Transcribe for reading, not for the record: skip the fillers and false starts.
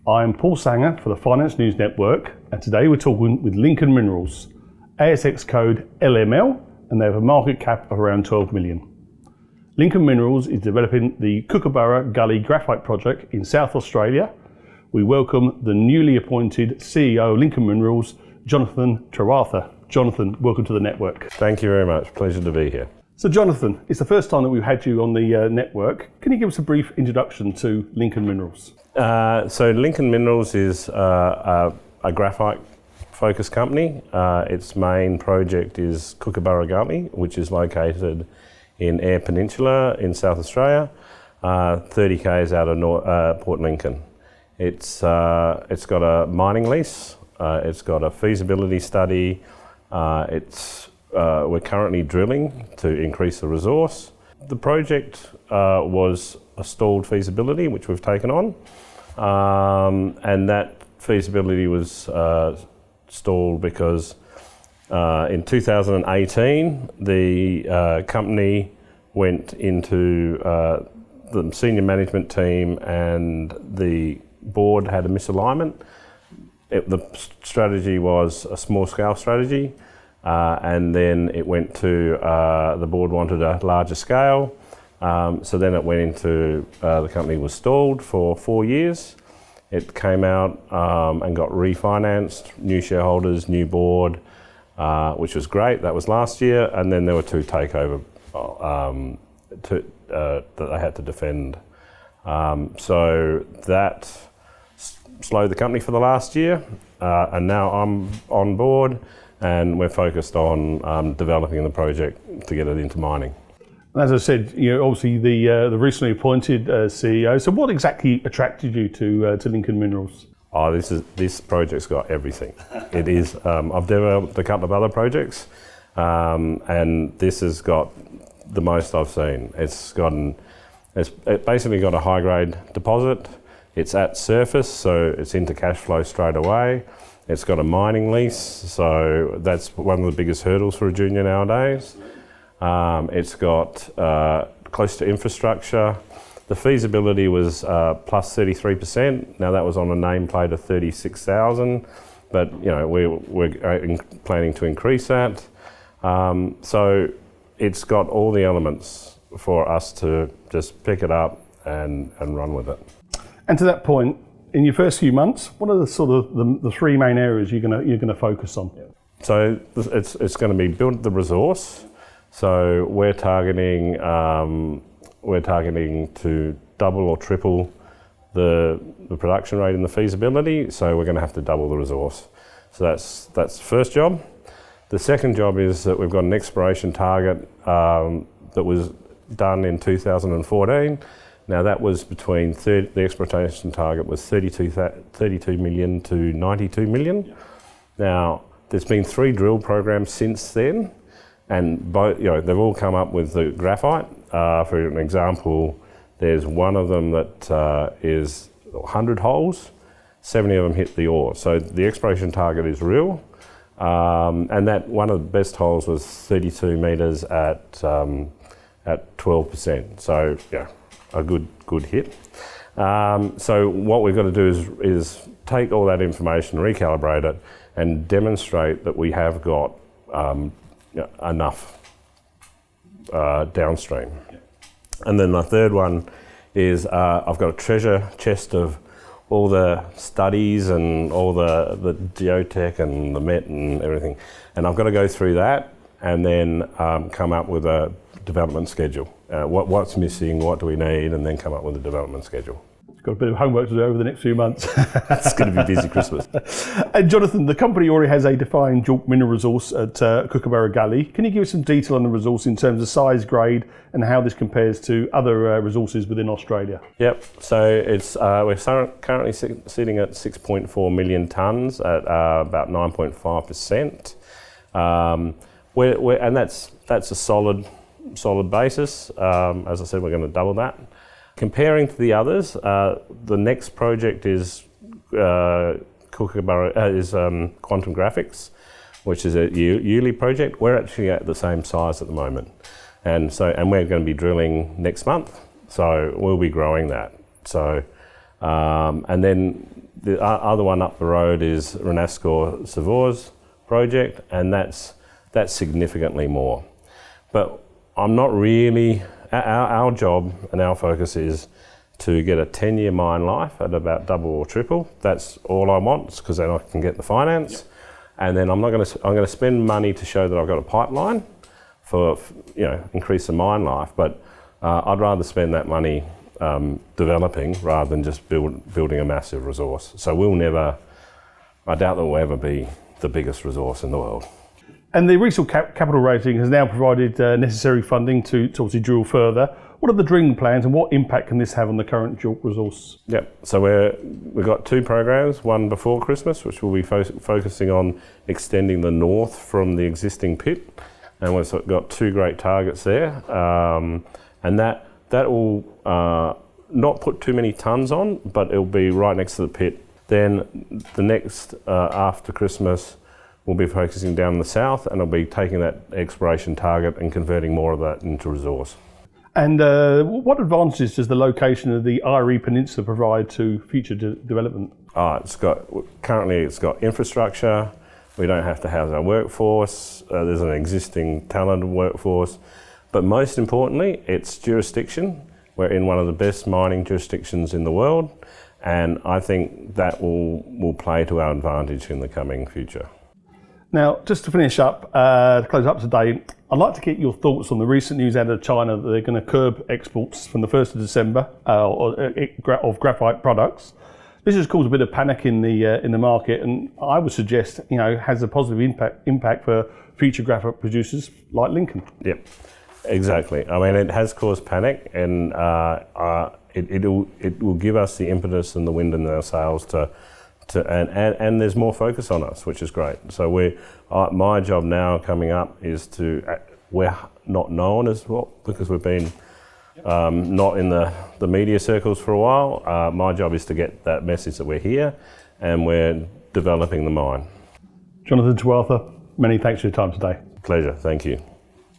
I'm Paul Sanger for the Finance News Network, and today we're talking with Lincoln Minerals, ASX code LML, and they have a market cap of around 12 million. Lincoln Minerals is developing the Kookaburra Gully Graphite Project in South Australia. We welcome the newly appointed CEO of Lincoln Minerals, Jonathan Trewartha. Jonathan, welcome to the network. Thank you very much. Pleasure to be here. So Jonathan, it's the first time that we've had you on the network. Can you give us a brief introduction to Lincoln Minerals? So Lincoln Minerals is a graphite focused company. Its main project is Kookaburra Gully, which is located in Eyre Peninsula in South Australia, 30 k's out of Port Lincoln. It's got a mining lease, it's got a feasibility study, we're currently drilling to increase the resource. The project was a stalled feasibility, which we've taken on, and that feasibility was stalled because in 2018 the company went into the senior management team and the board had a misalignment. The strategy was a small scale strategy, and then it went to the board wanted a larger scale. So then it went into the company was stalled for 4 years. It came out and got refinanced, new shareholders, new board, which was great. That was last year, and then there were two takeover that they had to defend. So that slowed the company for the last year, and now I'm on board, and we're focused on developing the project to get it into mining. As I said, obviously the recently appointed CEO. So what exactly attracted you to Lincoln Minerals? Oh, this project's got everything. It is. I've developed a couple of other projects, and this has got the most I've seen. It's basically got a high grade deposit. It's at surface, so it's into cash flow straight away. It's got a mining lease, so that's one of the biggest hurdles for a junior nowadays. It's got close to infrastructure. The feasibility was plus 33%. Now that was on a nameplate of 36,000, but we're planning to increase that. So it's got all the elements for us to just pick it up and run with it. And to that point, in your first few months, what are the sort of the three main areas you're gonna focus on? So it's going to be build the resource. So we're targeting to double or triple the production rate in the feasibility. So we're going to have to double the resource. So that's the first job. The second job is that we've got an exploration target that was done in 2014. Now that was the exploitation target was 32 million to 92 million. Now there's been 3 drill programs since then, and both they've all come up with the graphite. For an example, there's one of them that is 100 holes, 70 of them hit the ore. So the exploration target is real, and that one of the best holes was 32 metres at 12%. So yeah. A good hit. So what we've got to do is take all that information, recalibrate it, and demonstrate that we have got enough downstream. And then my third one is I've got a treasure chest of all the studies and all the geotech and the met and everything, and I've got to go through that and then come up with a development schedule. What's missing, what do we need, and then come up with a development schedule. You've got a bit of homework to do over the next few months. It's going to be busy Christmas. And Jonathan, the company already has a defined JORC mineral resource at Kookaburra Gully. Can you give us some detail on the resource in terms of size, grade, and how this compares to other resources within Australia? Yep, so it's we're currently sitting at 6.4 million tonnes at about 9.5%. And that's a solid basis. As I said, we're going to double that. Comparing to the others, the next project is Kookaburra Quantum Graphics, which is a yearly project. We're actually at the same size at the moment, and we're going to be drilling next month. So we'll be growing that. So and then The other one up the road is Renascor Savore's project, and that's significantly more. But I'm not really, our job and our focus is to get a 10-year mine life at about double or triple. That's all I want, because then I can get the finance. Yep. And then I'm going to spend money to show that I've got a pipeline for, increase the mine life. But I'd rather spend that money developing rather than just building a massive resource. So I doubt that we'll ever be the biggest resource in the world. And the recent capital raising has now provided necessary funding to obviously drill further. What are the drilling plans and what impact can this have on the current JORC resource? Yep, so we've got two programs, one before Christmas, which will be focusing on extending the north from the existing pit. And we've got two great targets there. And that will not put too many tons on, but it'll be right next to the pit. Then the next, after Christmas, we'll be focusing down the south, and it'll be taking that exploration target and converting more of that into resource. And what advantages does the location of the Eyre Peninsula provide to future development? Currently it's got infrastructure. We don't have to house our workforce. There's an existing talented workforce. But most importantly, it's jurisdiction. We're in one of the best mining jurisdictions in the world, and I think that will play to our advantage in the coming future. Now, just to finish up, to close up today, I'd like to get your thoughts on the recent news out of China that they're going to curb exports from the 1st of December of graphite products. This has caused a bit of panic in the market, and I would suggest has a positive impact for future graphite producers like Lincoln. Yep, exactly. I mean, it has caused panic, and it will give us the impetus and the wind in our sails and there's more focus on us, which is great. So my job now coming up is we're not known as well because we've been not in the media circles for a while. My job is to get that message that we're here and we're developing the mine. Jonathan Tuatha, many thanks for your time today. Pleasure, thank you.